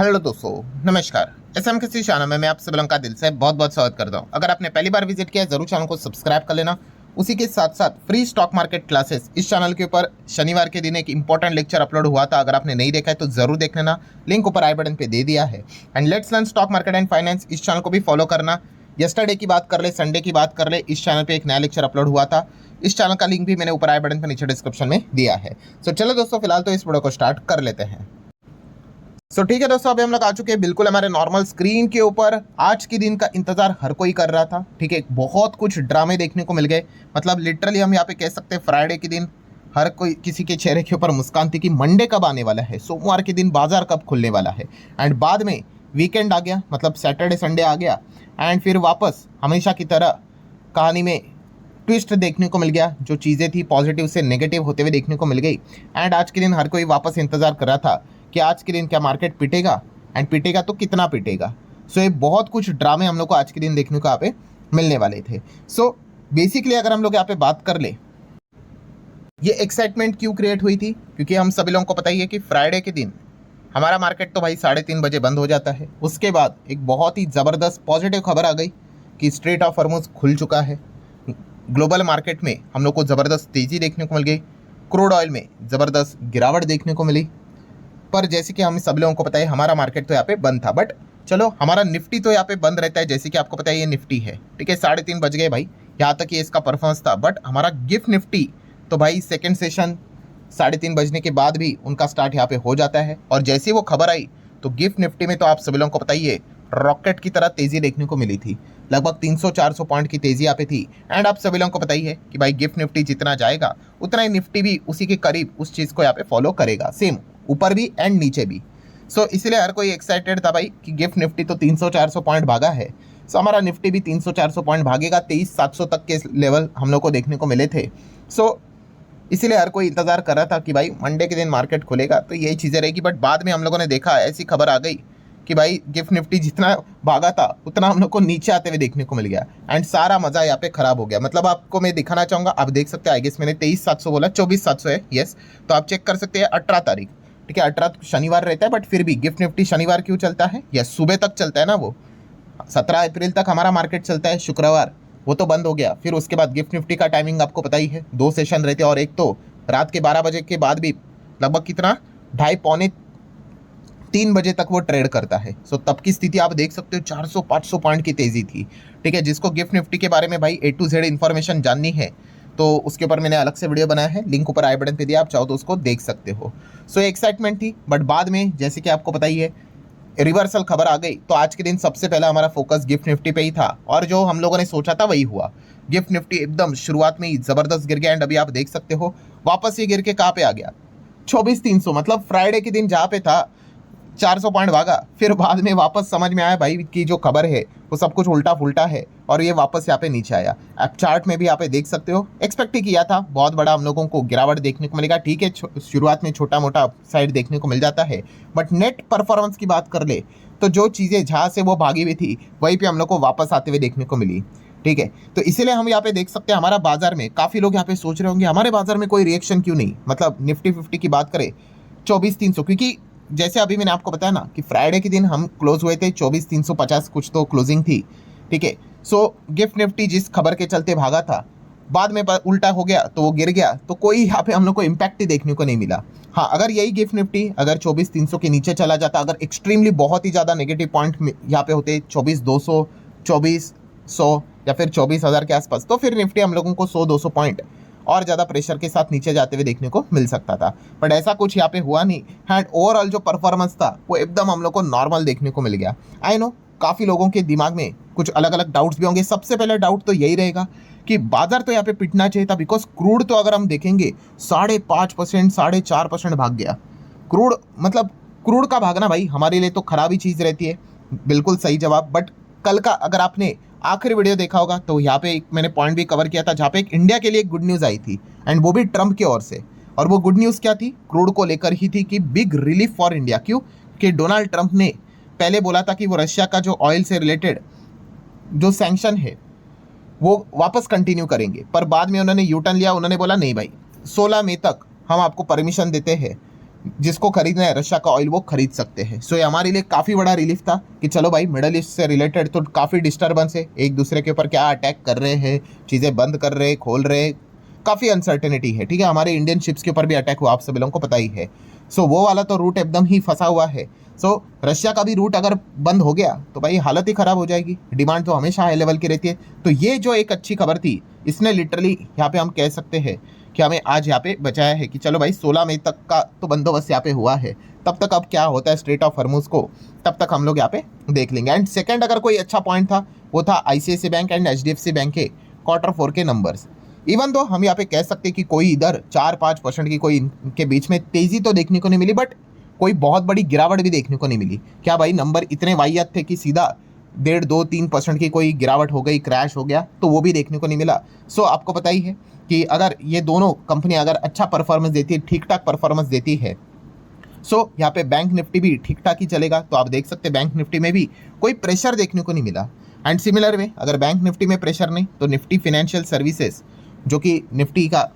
Hello दोस्तों, नमस्कार। SM किसी चैनल में मैं आप सभी लोगों का दिल से बहुत बहुत स्वागत करता हूं। अगर आपने पहली बार विजिट किया है जरूर चैनल को सब्सक्राइब कर लेना। उसी के साथ साथ फ्री स्टॉक मार्केट क्लासेस इस चैनल के ऊपर शनिवार के दिन एक इंपॉर्टेंट लेक्चर अपलोड हुआ था। अगर आपने नहीं देखा है तो जरूर देख लेना, लिंक ऊपर आई बटन पे दे दिया है। And let's learn stock market and finance इस चैनल को भी फॉलो करना। यस्टरडे की बात कर ले, संडे की बात कर ले, इस चैनल पे एक नया लेक्चर अपलोड हुआ था। इस चैनल का लिंक भी मैंने ऊपर आई बटन पे नीचे डिस्क्रिप्शन में दिया है। सो चलो दोस्तों, फिलहाल तो इस वीडियो को स्टार्ट कर लेते हैं। ठीक है दोस्तों, अभी हम लोग आ चुके हैं बिल्कुल हमारे नॉर्मल स्क्रीन के ऊपर। आज के दिन का इंतजार हर कोई कर रहा था। ठीक है, बहुत कुछ ड्रामे देखने को मिल गए। मतलब लिटरली हम यहाँ पे कह सकते हैं फ्राइडे के दिन हर कोई किसी के चेहरे के ऊपर मुस्कान थी कि मंडे कब आने वाला है, सोमवार के दिन बाजार कब खुलने वाला है। एंड बाद में वीकेंड आ गया, मतलब सैटरडे संडे आ गया। एंड फिर वापस हमेशा की तरह कहानी में ट्विस्ट देखने को मिल गया। जो चीज़ें थी पॉजिटिव से नेगेटिव होते हुए देखने को मिल गई। एंड आज के दिन हर कोई वापस इंतजार कर रहा था कि आज के दिन क्या मार्केट पिटेगा, एंड पिटेगा तो कितना पिटेगा। सो ये बहुत कुछ ड्रामे हम लोग को आज के दिन देखने को यहाँ पे मिलने वाले थे। सो बेसिकली अगर हम लोग यहाँ पे बात कर ले, ये एक्साइटमेंट क्यों क्रिएट हुई थी, क्योंकि हम सभी लोगों को पता ही है कि फ्राइडे के दिन हमारा मार्केट तो भाई 3:30 बजे बंद हो जाता है। उसके बाद एक बहुत ही ज़बरदस्त पॉजिटिव खबर आ गई कि स्ट्रेट ऑफ हॉर्मुज खुल चुका है। ग्लोबल मार्केट में हम लोग को ज़बरदस्त तेज़ी देखने को मिल गई। क्रूड ऑयल में ज़बरदस्त गिरावट देखने को मिली। पर जैसे कि हम सब लोगों को पता है हमारा मार्केट तो यहाँ पे बंद था, बट चलो हमारा निफ्टी तो यहाँ पे बंद रहता है। जैसे कि आपको पता है ये निफ्टी है, ठीक है, 3:30 बज गए भाई, यहाँ तक ये इसका परफॉर्मेंस था। बट हमारा गिफ्ट निफ्टी तो भाई सेकेंड सेशन 3:30 बजने के बाद भी उनका स्टार्ट यहाँ पे हो जाता है। और जैसे ही वो खबर आई तो गिफ्ट निफ्टी में तो आप सभी लोगों को पता ही है रॉकेट की तरह तेज़ी देखने को मिली थी। लगभग 300-400 पॉइंट की तेज़ी यहाँ पे थी। एंड आप सभी लोगों को पता ही है कि भाई गिफ्ट निफ्टी जितना जाएगा उतना ही निफ्टी भी उसी के करीब उस चीज़ को यहाँ पे फॉलो करेगा, सेम ऊपर भी एंड नीचे भी। सो इसलिए हर कोई एक्साइटेड था भाई कि गिफ्ट निफ्टी तो 300-400 पॉइंट भागा है, सो हमारा निफ्टी भी 300-400 पॉइंट भागेगा। 23,700 तक के लेवल हम लोग को देखने को मिले थे। सो इसीलिए हर कोई इंतजार कर रहा था कि भाई मंडे के दिन मार्केट खुलेगा तो यही चीज़ें रहेगी। बट बाद में हम लोगों ने देखा, ऐसी खबर आ गई कि भाई गिफ्ट निफ्टी जितना भागा था उतना हम लोग को नीचे आते हुए देखने को मिल गया। एंड सारा मजा यहाँ पे खराब हो गया। मतलब आपको मैं दिखाना चाहूँगा, आप देख सकते हैं, आई गेस मैंने 23,700 बोला, 24,700 है, यस। तो आप चेक कर सकते हैं 18 तारीख, ठीक है, 18 शनिवार रहता है, बट फिर भी गिफ्ट निफ्टी शनिवार क्यों चलता है, यस, सुबह तक चलता है ना। वो 17 अप्रैल तक हमारा मार्केट चलता है, शुक्रवार वो तो बंद हो गया। फिर उसके बाद गिफ्ट निफ्टी का टाइमिंग आपको पता ही है, 2 सेशन रहते हैं, और एक तो रात के 12 बजे के बाद भी लगभग कितना 2:30-3 बजे तक वो ट्रेड करता है। सो तब की स्थिति आप देख सकते हो, 400-500 पॉइंट की तेज़ी थी। ठीक है, जिसको गिफ्ट निफ्टी के बारे में भाई A to Z इन्फॉर्मेशन जाननी है तो उसके ऊपर मैंने अलग से वीडियो बनाया है, लिंक ऊपर आई बटन पे दिया, आप चाहो तो उसको देख सकते हो। सो एक्साइटमेंट थी, बट बाद में जैसे कि आपको पता ही है रिवर्सल खबर आ गई। तो आज के दिन सबसे पहला हमारा फोकस गिफ्ट निफ्टी पे ही था, और जो हम लोगों ने सोचा था वही हुआ। गिफ्ट निफ्टी एकदम शुरुआत में ही ज़बरदस्त गिर गया। एंड अभी आप देख सकते हो वापस ये गिर के कहाँ पे आ गया, 24,300। मतलब फ्राइडे के दिन जहाँ पे था 400 पॉइंट भागा, फिर बाद में वापस समझ में आया भाई कि जो खबर है वो सब कुछ उल्टा फुल्टा है, और ये वापस यहाँ पे नीचे आया। आप चार्ट में भी यहाँ पे देख सकते हो, एक्सपेक्ट ही किया था बहुत बड़ा हम लोगों को गिरावट देखने को मिलेगा। ठीक है, शुरुआत में छोटा मोटा साइड देखने को मिल जाता है, बट नेट परफॉर्मेंस की बात कर ले तो जो चीज़ें जहाँ से वो भागी हुई थी वहीं पे हम लोग को वापस आते हुए देखने को मिली। ठीक है, तो इसीलिए हम यहाँ पे देख सकते हैं हमारा बाजार में काफ़ी लोग यहाँ पे सोच रहे होंगे हमारे बाजार में कोई रिएक्शन क्यों नहीं। मतलब निफ्टी 50 की बात करें 24,300, क्योंकि जैसे अभी मैंने आपको बताया ना कि फ्राइडे के दिन हम क्लोज हुए थे 24,350 कुछ तो क्लोजिंग थी। ठीक है, सो गिफ्ट निफ्टी जिस खबर के चलते भागा था, बाद में उल्टा हो गया तो वो गिर गया, तो कोई यहाँ पे हम लोग को इम्पैक्ट ही देखने को नहीं मिला। हाँ, अगर यही गिफ्ट निफ्टी अगर 24,300 के नीचे चला जाता, अगर एक्सट्रीमली बहुत ही ज़्यादा नेगेटिव पॉइंट यहाँ पे होते 24,200, 24,100 या फिर 24,000 के आसपास, तो फिर निफ्टी हम लोगों को 100-200 पॉइंट और ज़्यादा प्रेशर के साथ नीचे जाते हुए देखने को मिल सकता था। बट ऐसा कुछ यहाँ पे हुआ नहीं। एंड ओवरऑल जो परफॉर्मेंस था वो एकदम हम लोग को नॉर्मल देखने को मिल गया। आई नो काफ़ी लोगों के दिमाग में कुछ अलग अलग डाउट्स भी होंगे। सबसे पहले डाउट तो यही रहेगा कि बाजार तो यहाँ पे पिटना चाहिए था, बिकॉज क्रूड तो अगर हम देखेंगे 5.5%, 4.5% भाग गया। क्रूड मतलब क्रूड का भागना भाई हमारे लिए तो खराब ही चीज़ रहती है, बिल्कुल सही जवाब। बट कल का अगर आपने आखिरी वीडियो देखा होगा तो यहाँ पे एक मैंने पॉइंट भी कवर किया था जहाँ पे एक इंडिया के लिए एक गुड न्यूज़ आई थी, एंड वो भी ट्रम्प की ओर से। और वो गुड न्यूज़ क्या थी, क्रूड को लेकर ही थी कि बिग रिलीफ फॉर इंडिया। क्यों कि डोनाल्ड ट्रम्प ने पहले बोला था कि वो रशिया का जो ऑयल से रिलेटेड जो सैंक्शन है वो वापस कंटिन्यू करेंगे, पर बाद में उन्होंने यू टर्न लिया। उन्होंने बोला नहीं भाई, 16 मई तक हम आपको परमिशन देते हैं जिसको खरीदना है रशिया का ऑयल वो खरीद सकते हैं। सो ये हमारे लिए काफ़ी बड़ा रिलीफ था कि चलो भाई मिडल ईस्ट से रिलेटेड तो काफ़ी डिस्टर्बेंस है, एक दूसरे के ऊपर क्या अटैक कर रहे हैं, चीज़ें बंद कर रहे हैं, खोल रहे हैं, काफ़ी अनसर्टेनिटी है। ठीक है, हमारे इंडियन शिप्स के ऊपर भी अटैक हुआ, आप सभी लोगों को पता ही है। सो वो वाला तो रूट एकदम ही फंसा हुआ है। सो रशिया का भी रूट अगर बंद हो गया तो भाई हालत ही ख़राब हो जाएगी, डिमांड तो हमेशा हाई लेवल की रहती है। तो ये जो एक अच्छी खबर थी, इसने लिटरली यहाँ पे हम कह सकते हैं कि हमें आज यहाँ पे बचाया है कि चलो भाई 16 मई तक का तो बंदोबस्त यहाँ पे हुआ है। तब तक अब क्या होता है स्ट्रेट ऑफ हॉर्मुज को, तब तक हम लोग यहाँ पे देख लेंगे। एंड सेकंड अगर कोई अच्छा पॉइंट था वो था ICICI bank and HDFC bank के Q4 के नंबर्स। इवन तो हम यहाँ पे कह सकते हैं कि कोई इधर 4-5% की कोई इनके बीच में तेज़ी तो देखने को नहीं मिली, बट कोई बहुत बड़ी गिरावट भी देखने को नहीं मिली। क्या भाई नंबर इतने वाहियात थे कि सीधा 1.5-2-3% की कोई गिरावट हो गई, क्रैश हो गया, तो वो भी देखने को नहीं मिला। सो आपको पता ही है कि अगर ये दोनों कंपनियां अगर अच्छा परफॉर्मेंस देती है, ठीक ठाक परफॉर्मेंस देती है, सो यहाँ पे बैंक निफ्टी भी ठीक ठाक ही चलेगा। तो आप देख सकते हैं बैंक निफ्टी में भी कोई प्रेशर देखने को नहीं मिला। एंड सिमिलर वे अगर बैंक निफ्टी में प्रेशर नहीं तो निफ्टी फाइनेंशियल सर्विसेज जो कि निफ्टी का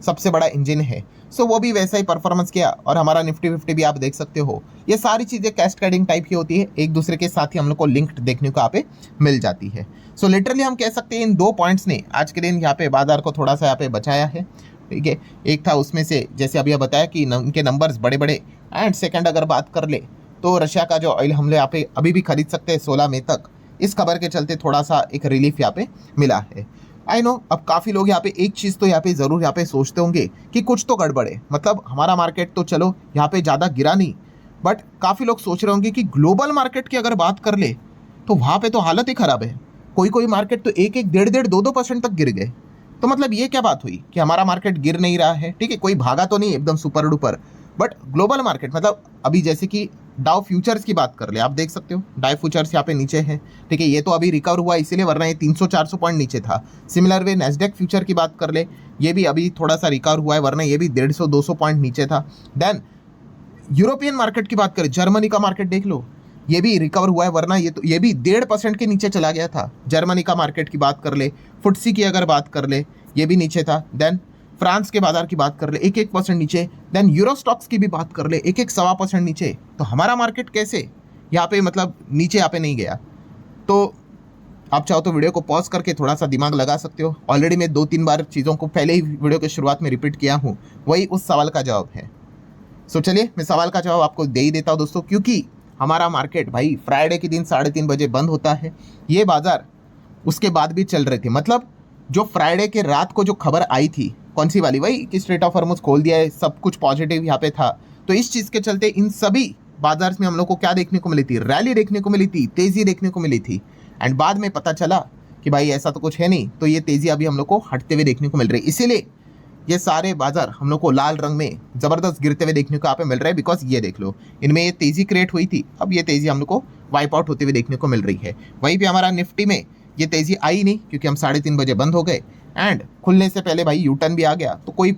सबसे बड़ा इंजन है, सो वो भी वैसा ही परफॉर्मेंस किया। और हमारा निफ्टी 50 भी आप देख सकते हो, ये सारी चीज़ें कैस्केडिंग टाइप की होती है, एक दूसरे के साथ ही हम लोग को लिंक्ड देखने को यहाँ पे मिल जाती है। सो लिटरली हम कह सकते हैं इन 2 पॉइंट्स ने आज के दिन यहाँ पे बाजार को थोड़ा सा यहाँ पे बचाया है। ठीक है, एक था उसमें से जैसे अभी बताया कि उनके नंबर्स बड़े बड़े। एंड सेकंड अगर बात कर ले तो रशिया का जो ऑयल हम लोग यहाँ पे अभी भी खरीद सकते हैं 16 मई तक, इस खबर के चलते थोड़ा सा एक रिलीफ यहाँ पे मिला है। आई नो अब काफ़ी लोग यहाँ पे एक चीज़ तो यहाँ पे ज़रूर यहाँ पे सोचते होंगे कि कुछ तो गड़बड़ है, मतलब हमारा मार्केट तो चलो यहाँ पे ज़्यादा गिरा नहीं, बट काफ़ी लोग सोच रहे होंगे कि ग्लोबल मार्केट की अगर बात कर ले तो वहाँ पे तो हालत ही ख़राब है। कोई कोई मार्केट तो 1-1, 1.5-1.5, 2-2% तक गिर गए। तो मतलब ये क्या बात हुई कि हमारा मार्केट गिर नहीं रहा है। ठीक है, कोई भागा तो नहीं एकदम super duper, but global market मतलब अभी जैसे कि डाउ फ्यूचर्स की बात कर ले, आप देख सकते हो डाउ फ्यूचर्स यहाँ पे नीचे है। ठीक है, ये तो अभी रिकवर हुआ इसीलिए, वरना ये 300-400 पॉइंट नीचे था। सिमिलर वे नैस्डैक फ्यूचर की बात कर ले, ये भी अभी थोड़ा सा रिकवर हुआ है, वरना ये भी 150-200 पॉइंट नीचे था। देन यूरोपियन मार्केट की बात करें, जर्मनी का मार्केट देख लो, ये भी रिकवर हुआ है, वरना ये भी 1.5% के नीचे चला गया था। जर्मनी का मार्केट की बात कर ले, फुटसी की अगर बात कर ले, ये भी नीचे था। देन फ्रांस के बाजार की बात कर ले 1-1% नीचे। देन यूरो स्टॉक्स की भी बात कर ले 1-1.25% नीचे। तो हमारा मार्केट कैसे यहाँ पे मतलब नीचे यहाँ पे नहीं गया? तो आप चाहो तो वीडियो को पॉज करके थोड़ा सा दिमाग लगा सकते हो। ऑलरेडी मैं 2-3 बार चीज़ों को पहले ही वीडियो के शुरुआत में रिपीट किया हूँ, वही उस सवाल का जवाब है। सो चलिए मैं सवाल का जवाब आपको दे ही देता हूँ दोस्तों, क्योंकि हमारा मार्केट भाई फ्राइडे के दिन 3:30 बजे बंद होता है। ये बाजार उसके बाद भी चल रहे थे, मतलब जो फ्राइडे के रात को जो खबर आई थी, कौन सी वाली, वही कि स्ट्रेट ऑफ हॉर्मुज खोल दिया है, सब कुछ पॉजिटिव यहाँ पे था। तो इस चीज़ के चलते इन सभी बाजार में हम लोग को क्या देखने को मिली थी? रैली देखने को मिली थी, तेज़ी देखने को मिली थी। एंड बाद में पता चला कि भाई ऐसा तो कुछ है नहीं, तो ये तेज़ी अभी हम लोग को हटते हुए देखने को मिल रही है। इसीलिए ये सारे बाजार हम लोग को लाल रंग में ज़बरदस्त गिरते हुए देखने को यहाँ पे मिल रहा है। बिकॉज ये देख लो, इनमें ये तेज़ी क्रिएट हुई थी, अब ये तेज़ी हम लोग को वाइप आउट होते हुए देखने को मिल रही है। वहीं पे हमारा निफ्टी में ये तेज़ी आई नहीं, क्योंकि हम 3:30 बजे बंद हो गए एंड खुलने से पहले भाई यूटर्न भी आ गया, तो कोई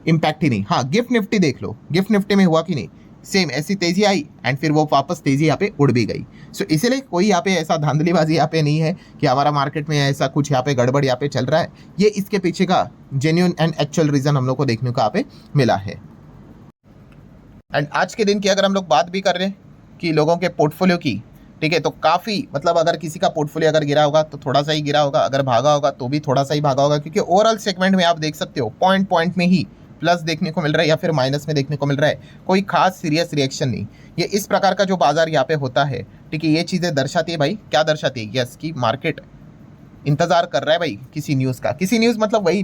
इम्पैक्ट ही नहीं। हाँ, गिफ्ट निफ्टी देख लो, गिफ्ट निफ्टी में हुआ कि नहीं, सेम ऐसी तेज़ी आई एंड फिर वो वापस तेज़ी यहाँ पे उड़ भी गई। सो इसलिए कोई यहाँ पे ऐसा धांधलीबाजी यहाँ पे नहीं है कि हमारा मार्केट में ऐसा कुछ यहाँ पे गड़बड़ यहाँ पे चल रहा है। ये इसके पीछे का जेन्युइन एंड एक्चुअल रीज़न हम लोग को देखने को यहाँ पे मिला है। एंड आज के दिन की अगर हम लोग बात भी कर रहे हैं कि लोगों के पोर्टफोलियो की, ठीक है, तो काफ़ी मतलब अगर किसी का पोर्टफोलियो अगर गिरा होगा तो थोड़ा सा ही गिरा होगा, अगर भागा होगा तो भी थोड़ा सा ही भागा होगा, क्योंकि ओवरऑल सेगमेंट में आप देख सकते हो पॉइंट में ही प्लस देखने को मिल रहा है या फिर माइनस में देखने को मिल रहा है। कोई खास सीरियस रिएक्शन नहीं। ये इस प्रकार का जो बाजार यहाँ पे होता है, ठीक है, ये चीज़ें दर्शाती है भाई, क्या दर्शाती है? यस, कि मार्केट इंतज़ार कर रहा है भाई किसी न्यूज़ का। किसी न्यूज़ मतलब वही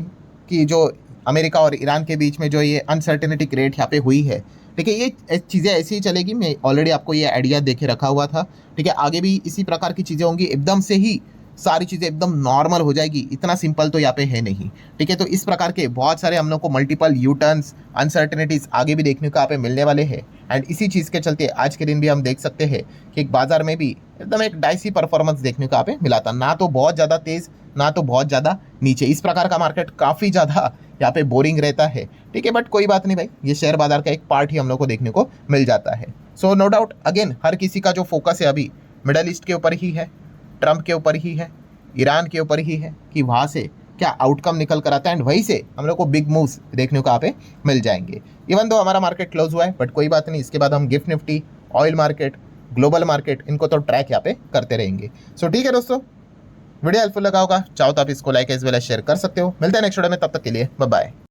कि जो अमेरिका और ईरान के बीच में जो ये अनसर्टेनिटी क्रिएट यहाँ पे हुई है, ठीक है, ये चीज़ें ऐसी ही चलेगी। मैं ऑलरेडी आपको ये आइडिया देके रखा हुआ था, ठीक है, आगे भी इसी प्रकार की चीज़ें होंगी। एकदम से ही सारी चीज़ें एकदम नॉर्मल हो जाएगी, इतना सिंपल तो यहाँ पे है नहीं, ठीक है। तो इस प्रकार के बहुत सारे हम लोग को मल्टीपल यू टर्न्स, अनसर्टेनिटीज़ आगे भी देखने को यहाँ पे मिलने वाले हैं। एंड इसी चीज़ के चलते आज के दिन भी हम देख सकते हैं कि एक बाजार में भी एकदम एक डाइसी परफॉर्मेंस देखने को यहाँ पे मिला था, ना तो बहुत ज़्यादा तेज़, ना तो बहुत ज़्यादा नीचे। इस प्रकार का मार्केट काफ़ी ज़्यादा यहाँ पे बोरिंग रहता है, ठीक है, बट कोई बात नहीं भाई, ये शेयर बाजार का एक पार्ट ही हम लोग को देखने को मिल जाता है। सो नो डाउट अगेन हर किसी का जो फोकस है अभी मिडल ईस्ट के ऊपर ही है, ट्रंप के ऊपर ही है, ईरान के ऊपर ही है कि वहाँ से क्या आउटकम निकल कर आता है, एंड वहीं से हम लोग को बिग मूव्स देखने को यहाँ पे मिल जाएंगे। इवन दो हमारा मार्केट क्लोज हुआ है, बट कोई बात नहीं, इसके बाद हम gift Nifty, oil market, global market, इनको तो ट्रैक यहाँ पे करते रहेंगे। सो ठीक है दोस्तों, वीडियो हेल्पफुल लगा होगा, चाहो तो आप इसको like as well as share कर सकते हो। मिलते हैं नेक्स्ट वीडियो में, तब तक के लिए बाय बाय।